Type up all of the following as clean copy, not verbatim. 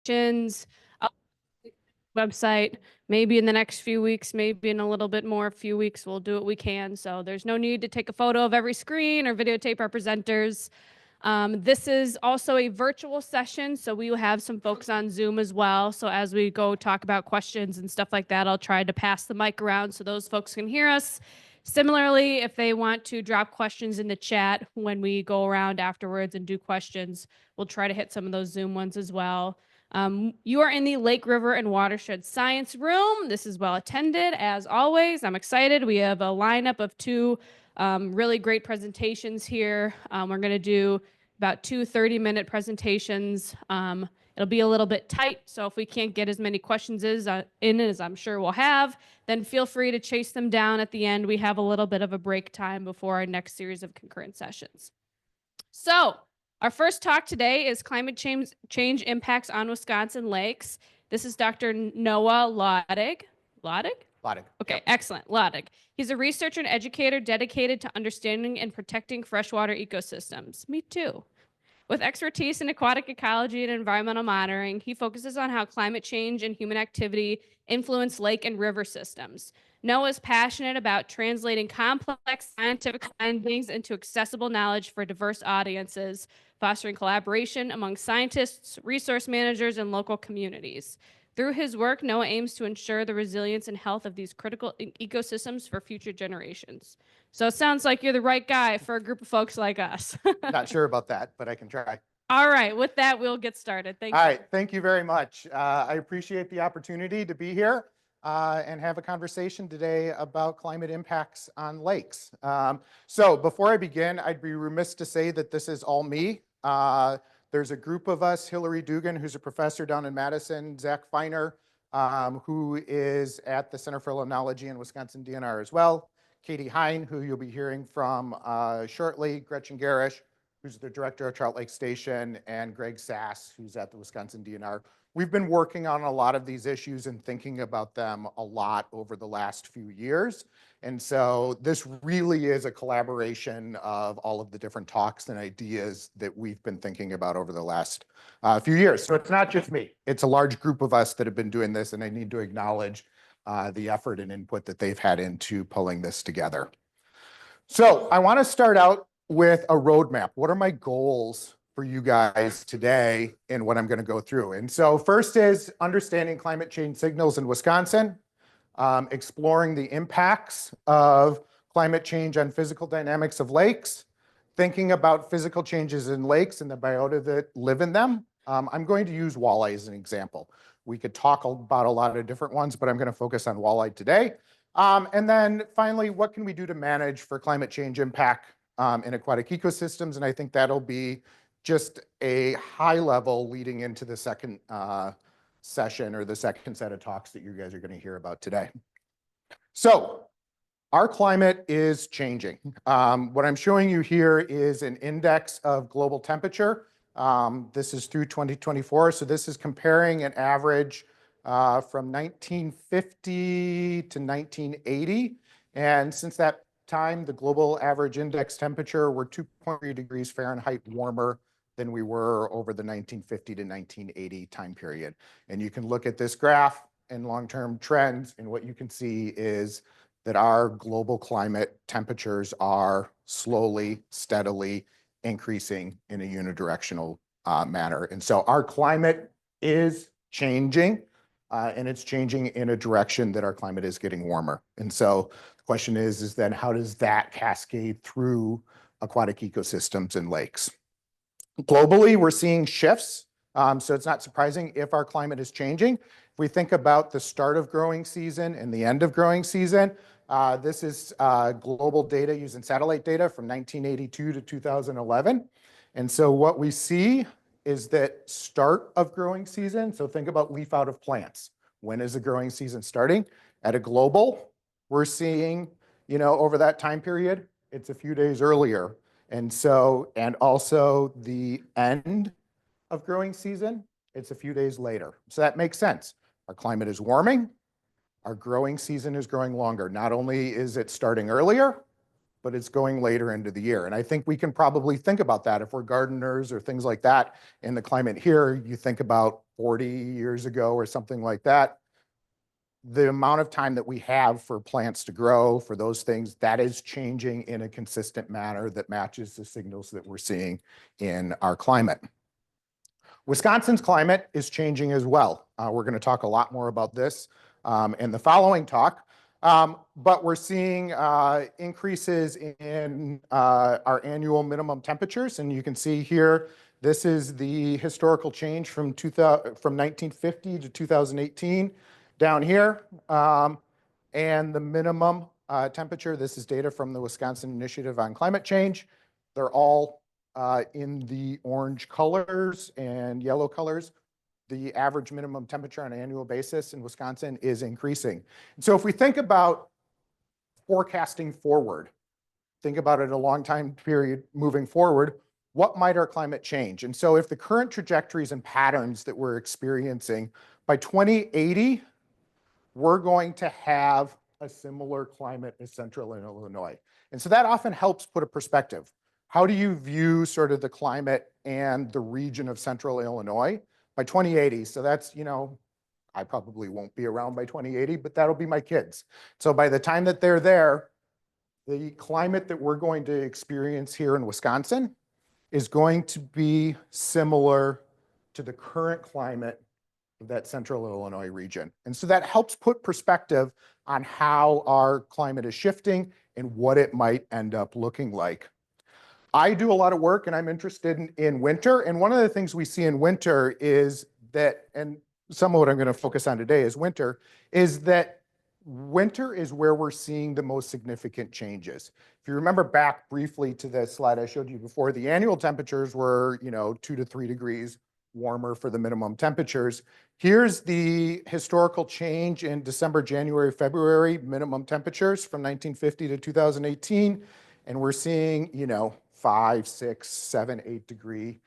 questions. Website, maybe in the next few weeks, maybe in a little bit more few weeks, we'll do what we can. So there's no need to take a photo of every screen or videotape our presenters. This is also a virtual session, so we will have some folks on Zoom as well. So as we go talk about questions and stuff like that, I'll try to pass the mic around so those folks can hear us. Similarly, if they want to drop questions in the chat when we go around afterwards and do questions, we'll try to hit some of those Zoom ones as well. You are in the Lake, River, and Watershed Science Room. This is well attended, as always. I'm excited. We have a lineup of two really great presentations here. We're going to do about two 30-minute presentations. It'll be a little bit tight, so if we can't get as many questions in as I'm sure we'll have, then feel free to chase them down at the end. We have a little bit of a break time before our next series of concurrent sessions. So, our first talk today is climate change impacts on Wisconsin lakes. This is Dr. Noah Laudig. Laudig? Laudig. Okay, yep. Excellent. Laudig. He's a researcher and educator dedicated to understanding and protecting freshwater ecosystems. Me too. With expertise in aquatic ecology and environmental monitoring, he focuses on how climate change and human activity influence lake and river systems. Noah is passionate about translating complex scientific findings into accessible knowledge for diverse audiences, fostering collaboration among scientists, resource managers, and local communities. Through his work, Noah aims to ensure the resilience and health of these critical ecosystems for future generations. So it sounds like you're the right guy for a group of folks like us. Not sure about that, but I can try. All right, with that, we'll get started. Thank you. All right, thank you very much. I appreciate the opportunity to be here and have a conversation today about climate impacts on lakes. So before I begin, I'd be remiss to say that this is all me. There's a group of us, Hillary Dugan, who's a professor down in Madison, Zach Feiner, who is at the Center for Limnology in Wisconsin DNR as well, Katie Hine, who you'll be hearing from shortly, Gretchen Garish, who's the director of Trout Lake Station, and Greg Sass, who's at the Wisconsin DNR. We've been working on a lot of these issues and thinking about them a lot over the last few years. And so this really is a collaboration of all of the different talks and ideas that we've been thinking about over the last few years. So it's not just me. It's a large group of us that have been doing this, and I need to acknowledge the effort and input that they've had into pulling this together. So I want to start out with a roadmap. What are my goals for you guys today in what I'm going to go through? And so first is understanding climate change signals in Wisconsin, exploring the impacts of climate change on physical dynamics of lakes, thinking about physical changes in lakes and the biota that live in them. I'm going to use walleye as an example. We could talk about a lot of different ones, but I'm going to focus on walleye today. And then finally, what can we do to manage for climate change impact in aquatic ecosystems? And I think that'll be just a high level leading into the second session or the second set of talks that you guys are going to hear about today. So our climate is changing. What I'm showing you here is an index of global temperature. This is through 2024. So this is comparing an average from 1950 to 1980. And since that time, the global average index temperature were 2.3 degrees Fahrenheit warmer than we were over the 1950 to 1980 time period. And you can look at this graph and long-term trends, and what you can see is that our global climate temperatures are slowly, steadily increasing in a unidirectional manner. And so our climate is changing, and it's changing in a direction that our climate is getting warmer. And so the question is then how does that cascade through aquatic ecosystems and lakes? Globally, we're seeing shifts. So it's not surprising if our climate is changing. If we think about the start of growing season and the end of growing season, this is global data using satellite data from 1982 to 2011. And so what we see is that start of growing season, so think about leaf out of plants. When is the growing season starting? At a global, we're seeing, over that time period, it's a few days earlier. And so, and also the end of growing season, it's a few days later. So that makes sense. Our climate is warming, our growing season is growing longer. Not only is it starting earlier, but it's going later into the year. And I think we can probably think about that if we're gardeners or things like that in the climate here. You think about 40 years ago or something like that. The amount of time that we have for plants to grow, for those things, that is changing in a consistent manner that matches the signals that we're seeing in our climate. Wisconsin's climate is changing as well. We're going to talk a lot more about this in the following talk. But we're seeing increases in our annual minimum temperatures. And you can see here, this is the historical change from 1950 to 2018 down here. And the minimum temperature, this is data from the Wisconsin Initiative on Climate Change. They're all in the orange colors and yellow colors. The average minimum temperature on an annual basis in Wisconsin is increasing. And so if we think about forecasting forward, think about it a long time period moving forward, what might our climate change? And so if the current trajectories and patterns that we're experiencing, by 2080, we're going to have a similar climate as Central Illinois. And so that often helps put a perspective. How do you view sort of the climate and the region of Central Illinois by 2080? So that's, I probably won't be around by 2080, but that'll be my kids. So by the time that they're there, the climate that we're going to experience here in Wisconsin is going to be similar to the current climate of that Central Illinois region. And so that helps put perspective on how our climate is shifting and what it might end up looking like. I do a lot of work and I'm interested in winter. And one of the things we see in winter is that, and some of what I'm going to focus on today is winter, is that winter is where we're seeing the most significant changes. If you remember back briefly to the slide I showed you before, the annual temperatures were, 2 to 3 degrees warmer for the minimum temperatures. Here's the historical change in December, January, February minimum temperatures from 1950 to 2018. And we're seeing, 5, 6, 7, 8 degree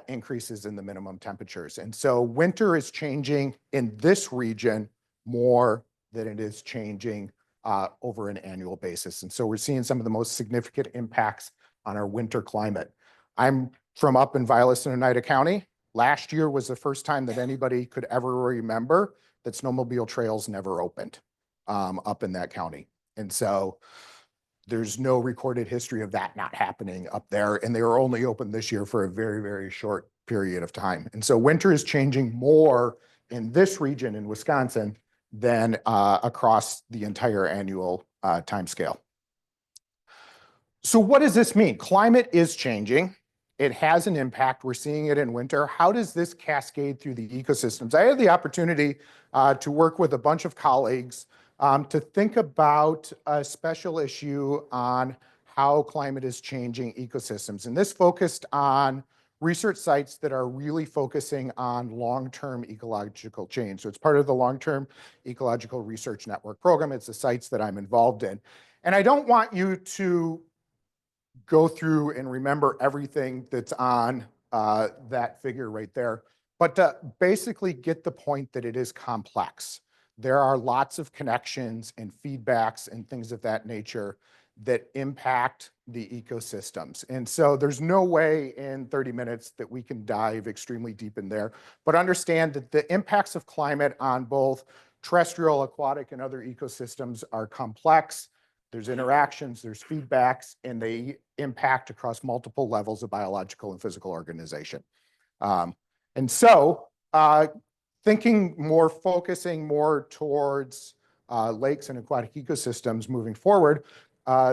increases in the minimum temperatures. And so winter is changing in this region more than it is changing over an annual basis. And so we're seeing some of the most significant impacts on our winter climate. I'm from up in Vilas and Oneida County. Last year was the first time that anybody could ever remember that snowmobile trails never opened up in that county. And so there's no recorded history of that not happening up there. And they were only open this year for a very, very short period of time. And so winter is changing more in this region in Wisconsin than across the entire annual time scale. So what does this mean? Climate is changing. It has an impact. We're seeing it in winter. How does this cascade through the ecosystems? I had the opportunity to work with a bunch of colleagues to think about a special issue on how climate is changing ecosystems. And this focused on research sites that are really focusing on long-term ecological change. So it's part of the Long-Term Ecological Research Network program. It's the sites that I'm involved in. And I don't want you to go through and remember everything that's on that figure right there, but to basically get the point that it is complex. There are lots of connections and feedbacks and things of that nature that impact the ecosystems. And so there's no way in 30 minutes that we can dive extremely deep in there, but understand that the impacts of climate on both terrestrial, aquatic, and other ecosystems are complex. There's interactions, there's feedbacks, and they impact across multiple levels of biological and physical organization. And so focusing more towards lakes and aquatic ecosystems moving forward,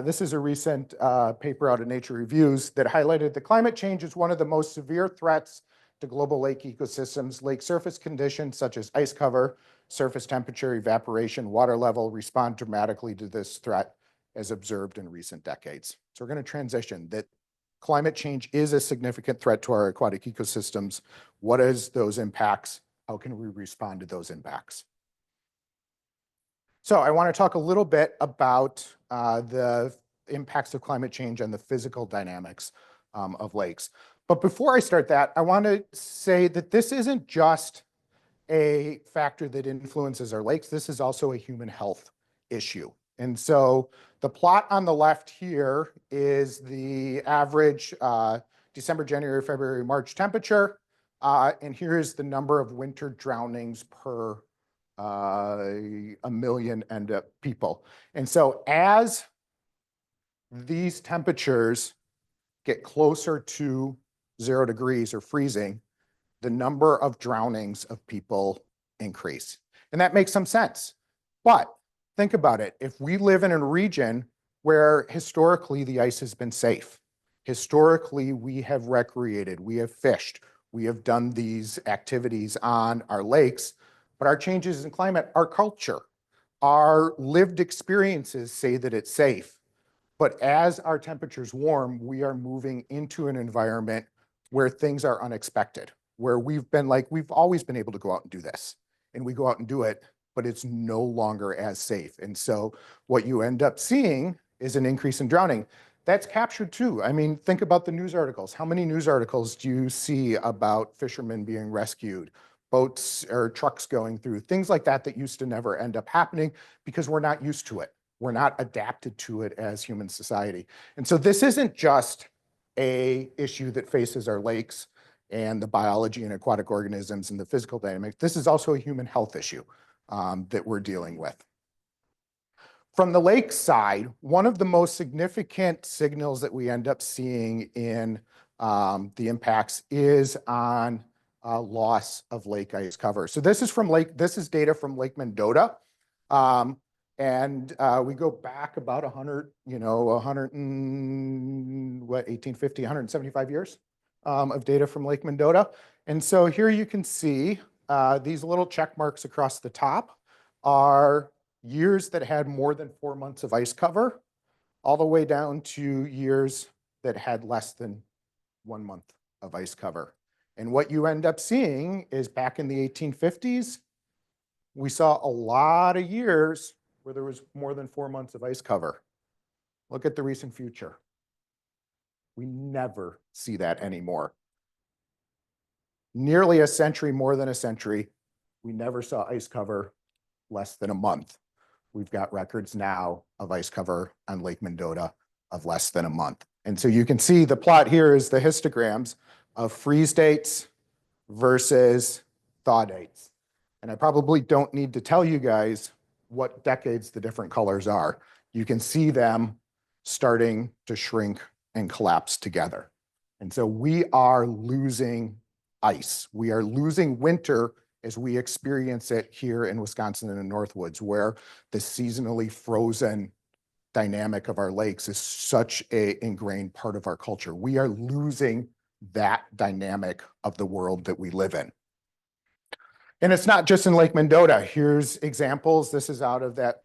this is a recent paper out of Nature Reviews that highlighted that climate change is one of the most severe threats to global lake ecosystems. Lake surface conditions such as ice cover, surface temperature, evaporation, water level respond dramatically to this threat as observed in recent decades. So we're going to transition that climate change is a significant threat to our aquatic ecosystems. What is those impacts? How can we respond to those impacts? So I want to talk a little bit about the impacts of climate change and the physical dynamics of lakes. But before I start that, I want to say that this isn't just a factor that influences our lakes. This is also a human health issue. And so the plot on the left here is the average December, January, February, March temperature. And here's the number of winter drownings per a million people. And so as these temperatures get closer to 0 degrees or freezing, the number of drownings of people increase. And that makes some sense. But think about it. If we live in a region where historically the ice has been safe, historically we have recreated, we have fished, we have done these activities on our lakes, but our changes in climate, our culture, our lived experiences say that it's safe. But as our temperatures warm, we are moving into an environment where things are unexpected, where we've always been able to go out and do this, and we go out and do it, but it's no longer as safe. And so what you end up seeing is an increase in drowning. That's captured too. I mean, think about the news articles. How many news articles do you see about fishermen being rescued, boats or trucks going through, things like that that used to never end up happening because we're not used to it. We're not adapted to it as human society. And so this isn't just an issue that faces our lakes and the biology and aquatic organisms and the physical dynamics. This is also a human health issue that we're dealing with. From the lake side, one of the most significant signals that we end up seeing in the impacts is on loss of lake ice cover. So this is data from Lake Mendota. And we go back about 1850, 175 years of data from Lake Mendota. And so here you can see these little check marks across the top are years that had more than 4 months of ice cover, all the way down to years that had less than 1 month of ice cover. And what you end up seeing is back in the 1850s, we saw a lot of years where there was more than 4 months of ice cover. Look at the recent future. We never see that anymore. Nearly a century, more than a century, we never saw ice cover less than a month. We've got records now of ice cover on Lake Mendota of less than a month. And so you can see the plot here is the histograms of freeze dates versus thaw dates. And I probably don't need to tell you guys what decades the different colors are. You can see them starting to shrink and collapse together. And so we are losing ice. We are losing winter as we experience it here in Wisconsin and the Northwoods, where the seasonally frozen dynamic of our lakes is such an ingrained part of our culture. We are losing that dynamic of the world that we live in. And it's not just in Lake Mendota. Here's examples. This is out of that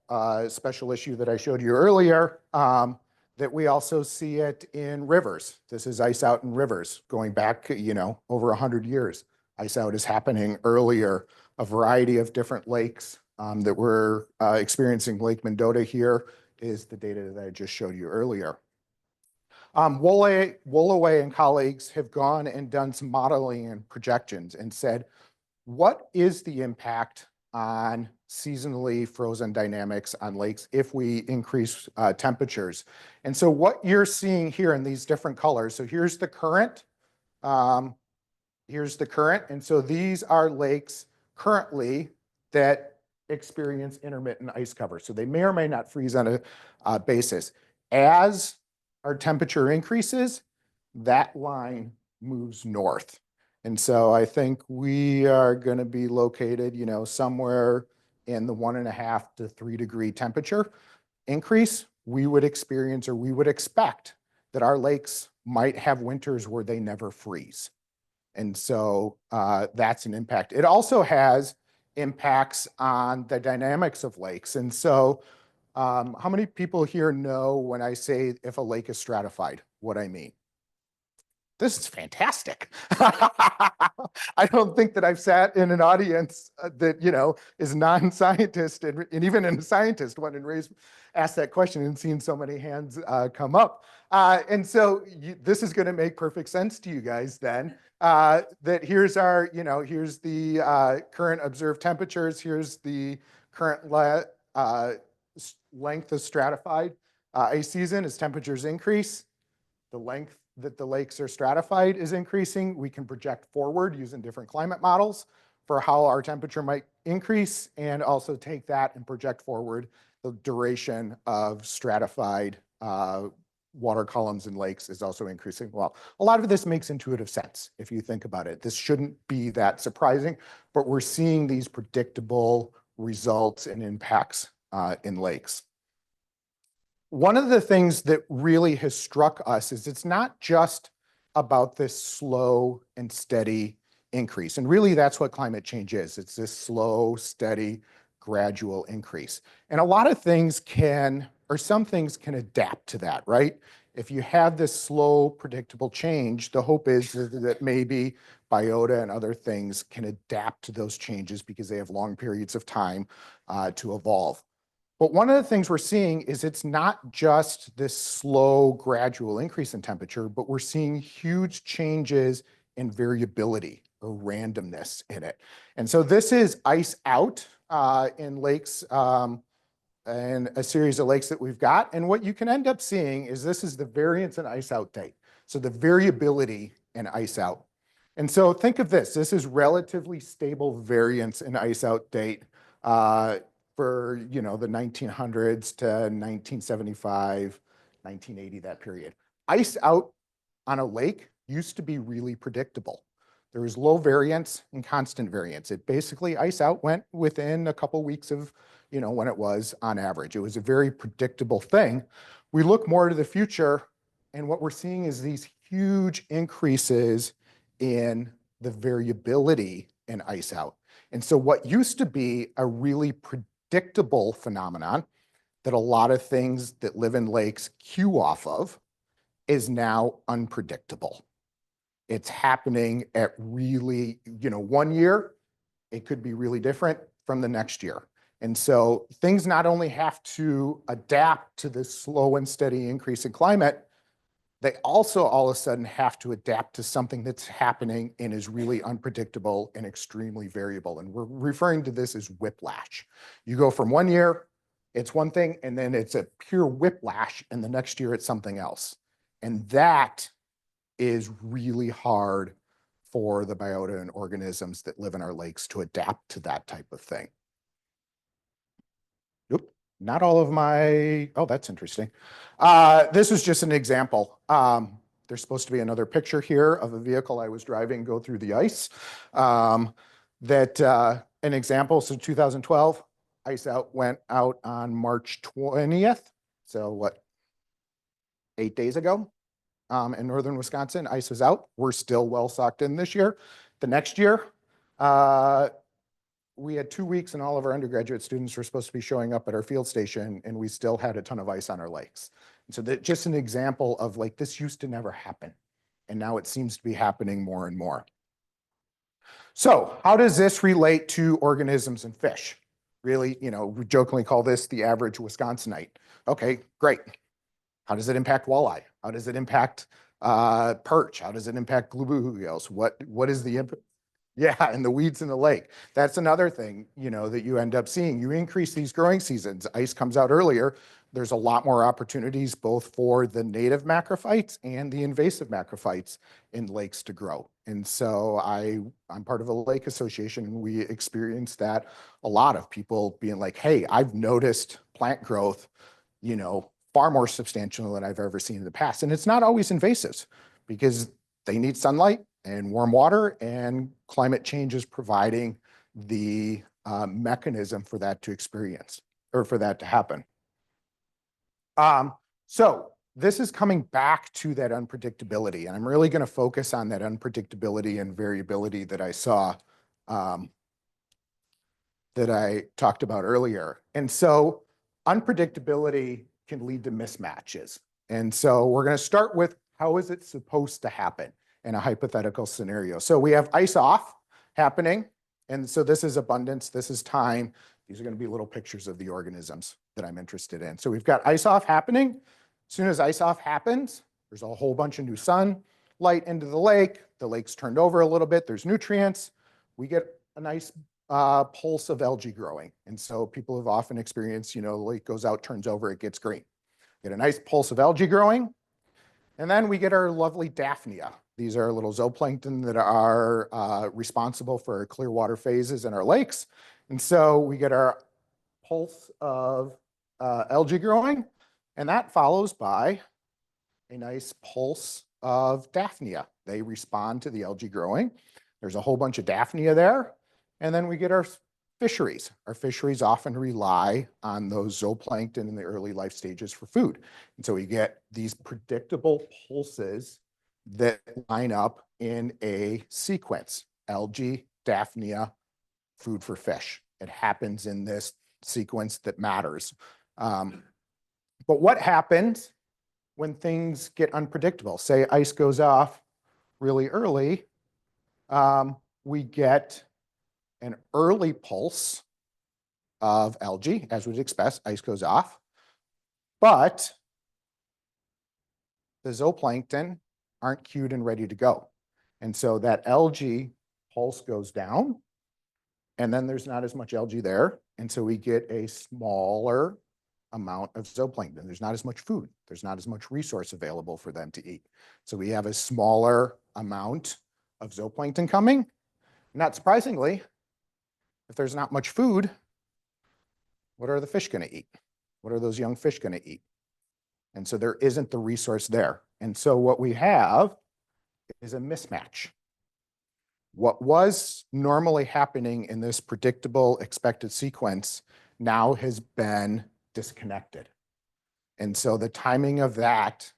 special issue that I showed you earlier, that we also see it in rivers. This is ice out in rivers going back, over 100 years. Ice out is happening earlier. A variety of different lakes that we're experiencing. Lake Mendota here is the data that I just showed you earlier. Woolaway and colleagues have gone and done some modeling and projections and said, what is the impact on seasonally frozen dynamics on lakes if we increase temperatures? And so what you're seeing here in these different colors, so here's the current, and so these are lakes currently that experience intermittent ice cover. So they may or may not freeze on a basis. As our temperature increases, that line moves north. And so I think we are going to be located, somewhere in the 1.5 to 3 degree temperature increase. We would experience, or we would expect, that our lakes might have winters where they never freeze. And so that's an impact. It also has impacts on the dynamics of lakes. And so how many people here know when I say if a lake is stratified, what I mean? This is fantastic. I don't think that I've sat in an audience that, is non-scientist and even a scientist went and asked that question and seen so many hands come up. And so this is going to make perfect sense to you guys then, that here's here's the current observed temperatures. Here's the current length of stratified ice season as temperatures increase. The length that the lakes are stratified is increasing. We can project forward using different climate models for how our temperature might increase, and also take that and project forward the duration of stratified water columns in lakes is also increasing. Well, a lot of this makes intuitive sense if you think about it. This shouldn't be that surprising, but we're seeing these predictable results and impacts in lakes. One of the things that really has struck us is it's not just about this slow and steady increase. And really that's what climate change is. It's this slow, steady, gradual increase. And a lot of things can, or some things can adapt to that, right? If you have this slow, predictable change, the hope is that maybe biota and other things can adapt to those changes because they have long periods of time to evolve. But one of the things we're seeing is it's not just this slow, gradual increase in temperature, but we're seeing huge changes in variability or randomness in it. And so this is ice out in lakes, and a series of lakes that we've got. And what you can end up seeing is this is the variance in ice out date. So the variability in ice out. And so think of this, this is relatively stable variance in ice out date for, you know, the 1900s to 1975, 1980, that period. Ice out on a lake used to be really predictable. There was low variance and constant variance. It basically, ice out went within a couple weeks of, you know, when it was on average. It was a very predictable thing. We look more to the future, and what we're seeing is these huge increases in the variability in ice out. And so what used to be a really predictable phenomenon that a lot of things that live in lakes cue off of is now unpredictable. It's happening at really, you know, 1 year, it could be really different from the next year. And so things not only have to adapt to this slow and steady increase in climate, they also all of a sudden have to adapt to something that's happening and is really unpredictable and extremely variable. And we're referring to this as whiplash. You go from 1 year, it's one thing, and then it's a pure whiplash, and the next year it's something else. And that is really hard for the biota and organisms that live in our lakes to adapt to that type of thing. Oop, not all of my, oh, that's interesting. This is just an example. There's supposed to be another picture here of a vehicle I was driving go through the ice. An example, so 2012, ice out went out on March 20th. So what, 8 days ago? In northern Wisconsin, ice was out. We're still well socked in this year. The next year, we had 2 weeks and all of our undergraduate students were supposed to be showing up at our field station, and we still had a ton of ice on our lakes. And so that just an example of like, this used to never happen. And now it seems to be happening more and more. So how does this relate to organisms and fish? Really, you know, we jokingly call this the average Wisconsinite. Okay, great. How does it impact walleye? How does it impact perch? How does it impact bluegills? What is the impact? Yeah, and the weeds in the lake. That's another thing, you know, that you end up seeing. You increase these growing seasons. Ice comes out earlier. There's a lot more opportunities both for the native macrophytes and the invasive macrophytes in lakes to grow. And so I'm part of a lake association, and we experience that a lot of people being like, hey, I've noticed plant growth, you know, far more substantial than I've ever seen in the past. And it's not always invasives because they need sunlight and warm water, and climate change is providing the mechanism for that to experience or for that to happen. So this is coming back to that unpredictability, and I'm really going to focus on that unpredictability and variability that I saw, that I talked about earlier. And so unpredictability can lead to mismatches. And so we're going to start with, how is it supposed to happen in a hypothetical scenario? So we have ice off happening. And so this is abundance, this is time. These are going to be little pictures of the organisms that I'm interested in. So we've got ice off happening. As soon as ice off happens, there's a whole bunch of new sunlight into the lake. The lake's turned over a little bit. There's nutrients. We get a nice pulse of algae growing. And so people have often experienced, the lake goes out, turns over, it gets green. Get a nice pulse of algae growing. And then we get our lovely Daphnia. These are little zooplankton that are responsible for clear water phases in our lakes. And so we get our pulse of algae growing, and that follows by a nice pulse of Daphnia. They respond to the algae growing. There's a whole bunch of Daphnia there. And then we get our fisheries. Our fisheries often rely on those zooplankton in the early life stages for food. And so we get these predictable pulses that line up in a sequence: algae, Daphnia, food for fish. It happens in this sequence that matters. But what happens when things get unpredictable? Say ice goes off really early, we get an early pulse of algae, as we'd expect. Ice goes off, but the zooplankton aren't cued and ready to go. And so that algae pulse goes down, and then there's not as much algae there. And so we get a smaller amount of zooplankton. There's not as much food. There's not as much resource available for them to eat. So we have a smaller amount of zooplankton coming. Not surprisingly, if there's not much food, what are the fish going to eat? What are those young fish going to eat? And so there isn't the resource there. And so what we have is a mismatch. What was normally happening in this predictable, expected sequence now has been disconnected. And so the timing of that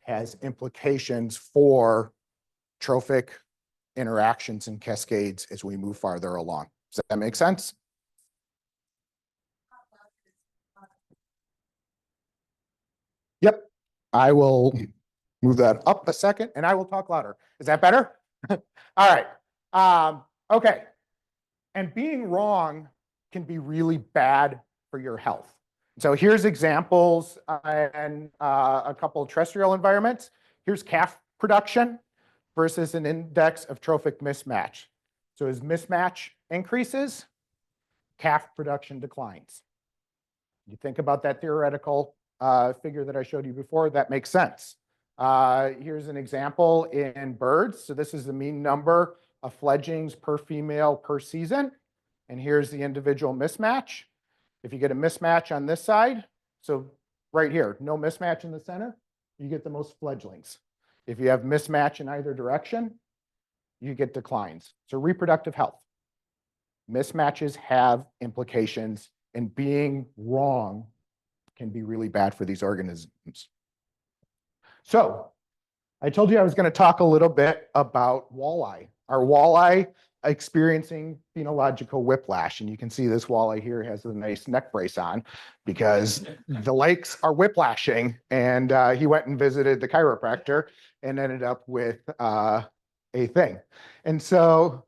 has implications for trophic interactions and cascades as we move farther along. Does that make sense? Yep. I will move that up a second and I will talk louder. Is that better? All right. Okay. And being wrong can be really bad for your health. So here's examples in a couple of terrestrial environments. Here's calf production versus an index of trophic mismatch. So as mismatch increases, calf production declines. You think about that theoretical figure that I showed you before, that makes sense. Here's an example in birds. So this is the mean number of fledglings per female per season. And here's the individual mismatch. If you get a mismatch on this side, so right here, no mismatch in the center, you get the most fledglings. If you have mismatch in either direction, you get declines. So reproductive health. Mismatches have implications, and being wrong can be really bad for these organisms. So I told you I was going to talk a little bit about walleye. Our walleye experiencing phenological whiplash. And you can see this walleye here has a nice neck brace on because the lakes are whiplashing. And he went and visited the chiropractor and ended up with a thing. And so,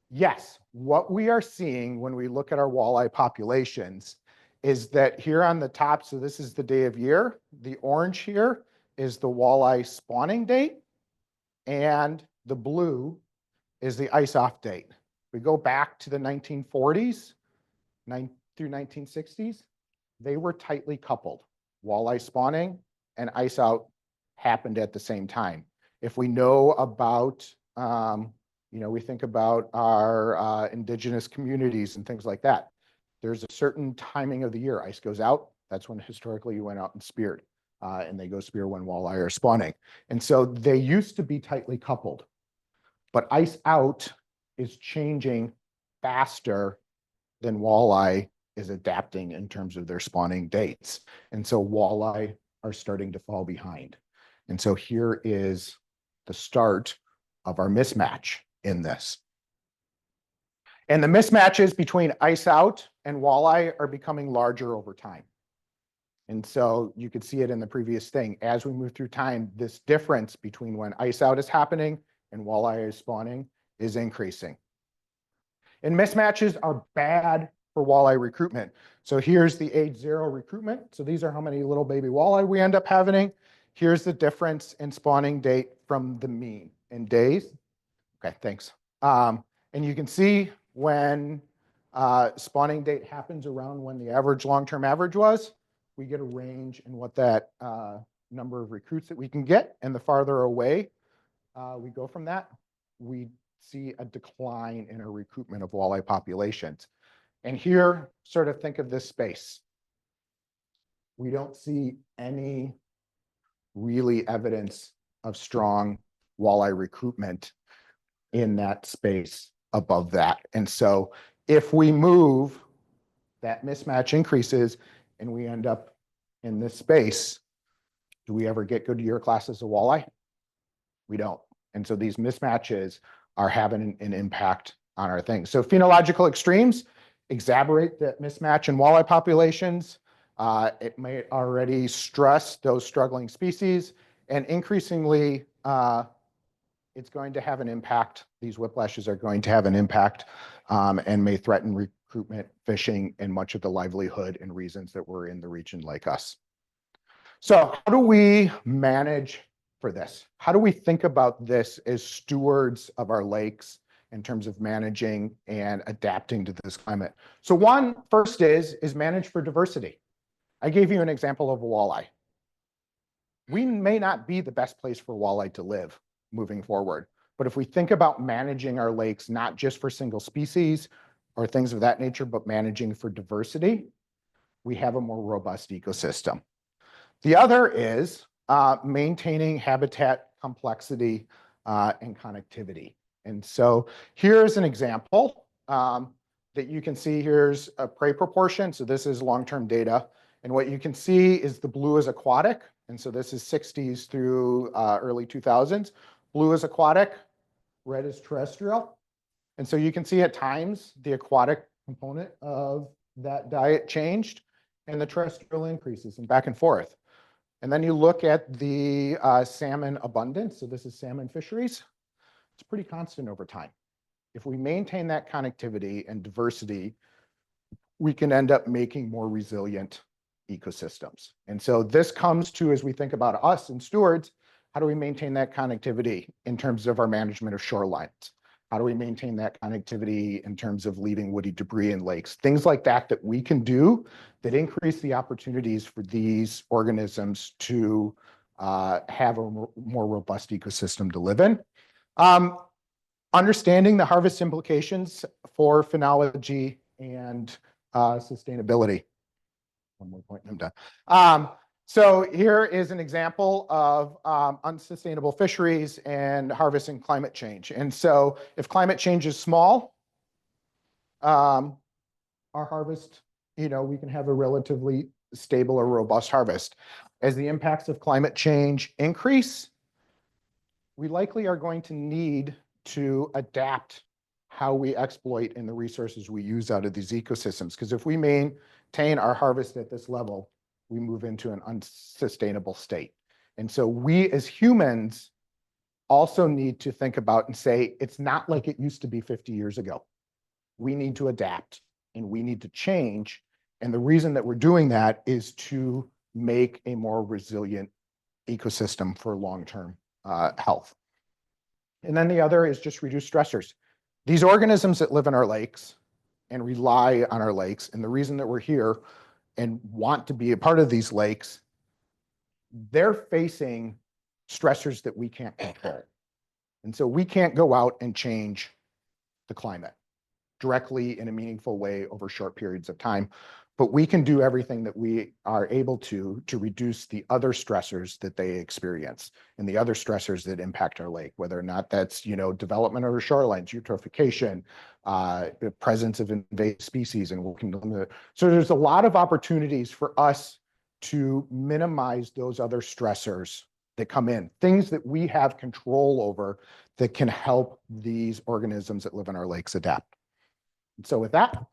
yes, what we are seeing when we look at our walleye populations is that here on the top, so this is the day of year, the orange here is the walleye spawning date, and the blue is the ice off date. We go back to the 1940s through 1960s, they were tightly coupled. Walleye spawning and ice out happened at the same time. If we know about, we think about our indigenous communities and things like that. There's a certain timing of the year. Ice goes out. That's when historically you went out and speared. And they go spear when walleye are spawning. And so they used to be tightly coupled. But ice out is changing faster than walleye is adapting in terms of their spawning dates. And so walleye are starting to fall behind. And so here is the start of our mismatch in this. And the mismatches between ice out and walleye are becoming larger over time. And so you could see it in the previous thing. As we move through time, this difference between when ice out is happening and walleye is spawning is increasing. And mismatches are bad for walleye recruitment. So here's the age 0 recruitment. So these are how many little baby walleye we end up having. Here's the difference in spawning date from the mean in days. Okay, thanks. And you can see when spawning date happens around when the average long-term average was, we get a range in what that number of recruits that we can get. And the farther away we go from that, we see a decline in our recruitment of walleye populations. And here, sort of think of this space. We don't see any really evidence of strong walleye recruitment in that space above that. And so if we move, that mismatch increases and we end up in this space, do we ever get good year classes of walleye? We don't. And so these mismatches are having an impact on our things. So phenological extremes exacerbate that mismatch in walleye populations. It may already stress those struggling species, and increasingly, it's going to have an impact. These whiplashes are going to have an impact and may threaten recruitment, fishing, and much of the livelihood and reasons that we're in the region like us. So how do we manage for this? How do we think about this as stewards of our lakes in terms of managing and adapting to this climate? So one first is manage for diversity. I gave you an example of a walleye. We may not be the best place for walleye to live moving forward, but if we think about managing our lakes, not just for single species or things of that nature, but managing for diversity, we have a more robust ecosystem. The other is maintaining habitat complexity and connectivity. And so here's an example that you can see. Here's a prey proportion. So this is long-term data. And what you can see is the blue is aquatic. And so this is 60s through early 2000s. Blue is aquatic, red is terrestrial. And so you can see at times the aquatic component of that diet changed and the terrestrial increases and back and forth. And then you look at the salmon abundance. So this is salmon fisheries. It's pretty constant over time. If we maintain that connectivity and diversity, we can end up making more resilient ecosystems. And so this comes to, as we think about us and stewards, how do we maintain that connectivity in terms of our management of shorelines? How do we maintain that connectivity in terms of leaving woody debris in lakes? Things like that that we can do that increase the opportunities for these organisms to have a more robust ecosystem to live in. Understanding the harvest implications for phenology and sustainability. One more point and I'm done. So here is an example of unsustainable fisheries and harvest and climate change. And so if climate change is small, our harvest, we can have a relatively stable or robust harvest. As the impacts of climate change increase, we likely are going to need to adapt how we exploit and the resources we use out of these ecosystems. Because if we maintain our harvest at this level, we move into an unsustainable state. And so we as humans also need to think about and say, it's not like it used to be 50 years ago. We need to adapt and we need to change. And the reason that we're doing that is to make a more resilient ecosystem for long-term health. And then the other is just reduce stressors. These organisms that live in our lakes and rely on our lakes, and the reason that we're here and want to be a part of these lakes, they're facing stressors that we can't control. And so we can't go out and change the climate directly in a meaningful way over short periods of time, but we can do everything that we are able to reduce the other stressors that they experience and the other stressors that impact our lake, whether or not that's, development of our shorelines, eutrophication, the presence of invasive species, and working to limit. So there's a lot of opportunities for us to minimize those other stressors that come in, things that we have control over that can help these organisms that live in our lakes adapt. And so with that,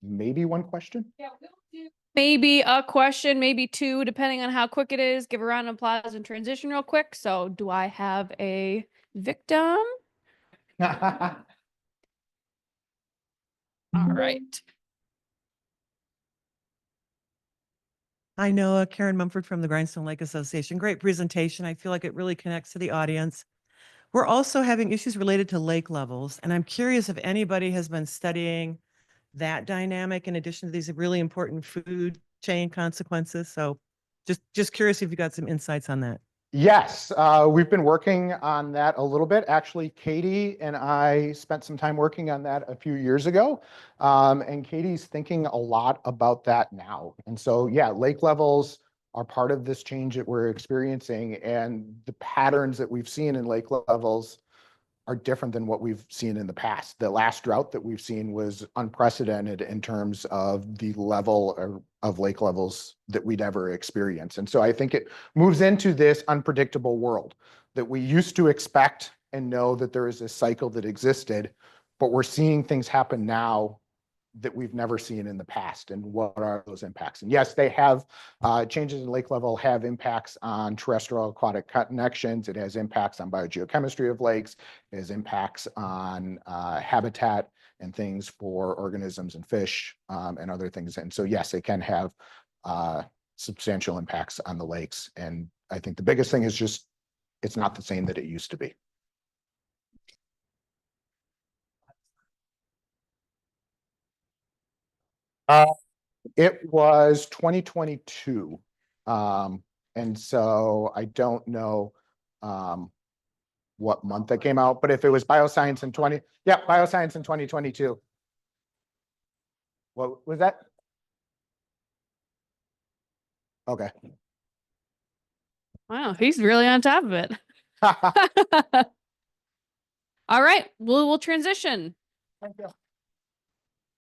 maybe one question? Yeah, we'll do maybe a question, maybe two, depending on how quick it is. Give a round of applause and transition real quick. So do I have a victim? All right. Hi, Noah. Karen Mumford from the Grindstone Lake Association. Great presentation. I feel like it really connects to the audience. We're also having issues related to lake levels, and I'm curious if anybody has been studying that dynamic in addition to these really important food chain consequences. So just curious if you got some insights on that. Yes, we've been working on that a little bit. Actually, Katie and I spent some time working on that a few years ago. And Katie's thinking a lot about that now. And so, yeah, lake levels are part of this change that we're experiencing. And the patterns that we've seen in lake levels are different than what we've seen in the past. The last drought that we've seen was unprecedented in terms of the level of lake levels that we'd ever experienced. And so I think it moves into this unpredictable world that we used to expect and know that there is a cycle that existed, but we're seeing things happen now that we've never seen in the past. And what are those impacts? And yes, they have changes in lake level have impacts on terrestrial aquatic connections. It has impacts on biogeochemistry of lakes. It has impacts on habitat and things for organisms and fish and other things. And so, yes, it can have substantial impacts on the lakes. And I think the biggest thing is just it's not the same that it used to be. It was 2022. And so I don't know what month that came out, but if it was bioscience in bioscience in 2022. What was that? Okay. Wow, he's really on top of it. All right, we'll transition. Thank you.